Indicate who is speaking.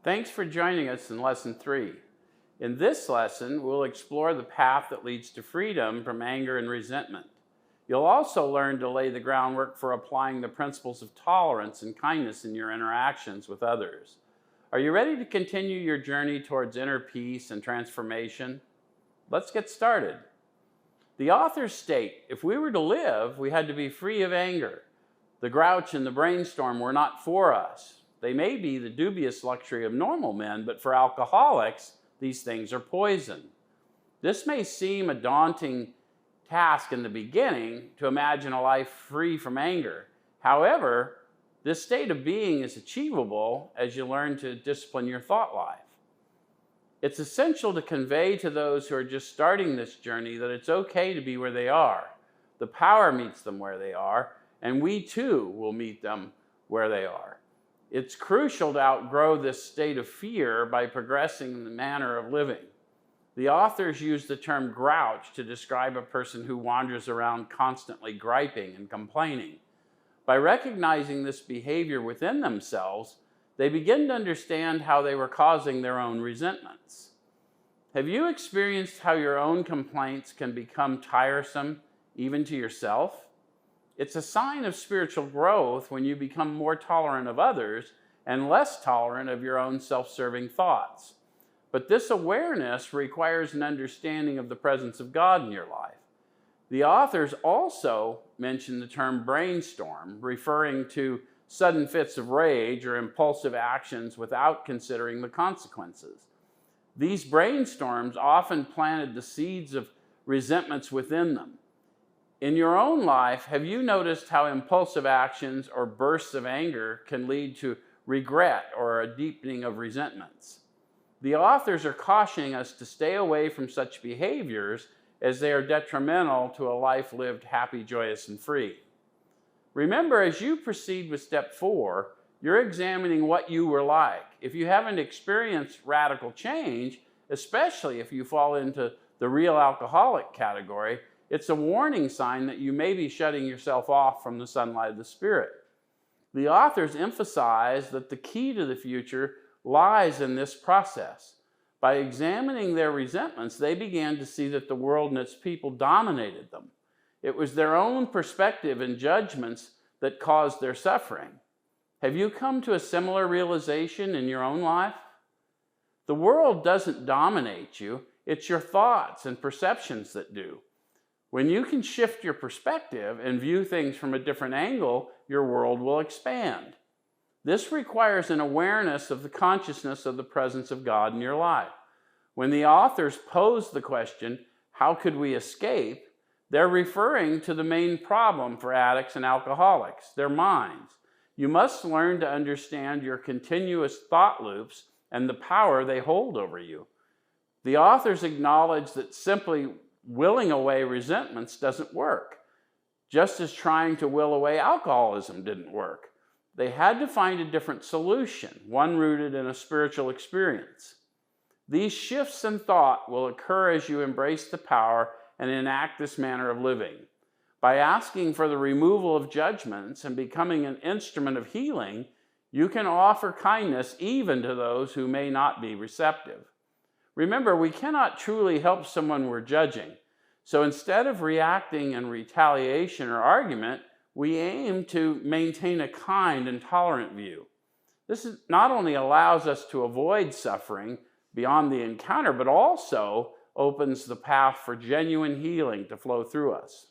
Speaker 1: Thanks for joining us in Lesson 3. In this lesson, we'll explore the path that leads to freedom from anger and resentment. You'll also learn to lay the groundwork for applying the principles of tolerance and kindness in your interactions with others. Are you ready to continue your journey towards inner peace and transformation? Let's get started. The authors state, if we were to live, we had to be free of anger. The grouch and the brainstorm were not for us. They may be the dubious luxury of normal men, but for alcoholics, these things are poison. This may seem a daunting task in the beginning to imagine a life free from anger. However, this state of being is achievable as you learn to discipline your thought life. It's essential to convey to those who are just starting this journey that it's okay to be where they are. The power meets them where they are, and we too will meet them where they are. It's crucial to outgrow this state of fear by progressing in the manner of living. The authors use the term grouch to describe a person who wanders around constantly griping and complaining. By recognizing this behavior within themselves, they begin to understand how they were causing their own resentments. Have you experienced how your own complaints can become tiresome even to yourself? It's a sign of spiritual growth when you become more tolerant of others and less tolerant of your own self-serving thoughts. But this awareness requires an understanding of the presence of God in your life. The authors also mention the term brainstorm, referring to sudden fits of rage or impulsive actions without considering the consequences. These brainstorms often planted the seeds of resentments within them. In your own life, have you noticed how impulsive actions or bursts of anger can lead to regret or a deepening of resentments? The authors are cautioning us to stay away from such behaviors as they are detrimental to a life lived happy, joyous, and free. Remember, as you proceed with step 4, you're examining what you were like. If you haven't experienced radical change, especially if you fall into the real alcoholic category, it's a warning sign that you may be shutting yourself off from the sunlight of the Spirit. The authors emphasize that the key to the future lies in this process. By examining their resentments, they began to see that the world and its people dominated them. It was their own perspective and judgments that caused their suffering. Have you come to a similar realization in your own life? The world doesn't dominate you, it's your thoughts and perceptions that do. When you can shift your perspective and view things from a different angle, your world will expand. This requires an awareness of the consciousness of the presence of God in your life. When the authors pose the question, how could we escape? They're referring to the main problem for addicts and alcoholics, their minds. You must learn to understand your continuous thought loops and the power they hold over you. The authors acknowledge that simply willing away resentments doesn't work, just as trying to will away alcoholism didn't work. They had to find a different solution, one rooted in a spiritual experience. These shifts in thought will occur as you embrace the power and enact this manner of living. By asking for the removal of judgments and becoming an instrument of healing, you can offer kindness even to those who may not be receptive. Remember, we cannot truly help someone we're judging. So instead of reacting in retaliation or argument, we aim to maintain a kind and tolerant view. This not only allows us to avoid suffering beyond the encounter, but also opens the path for genuine healing to flow through us.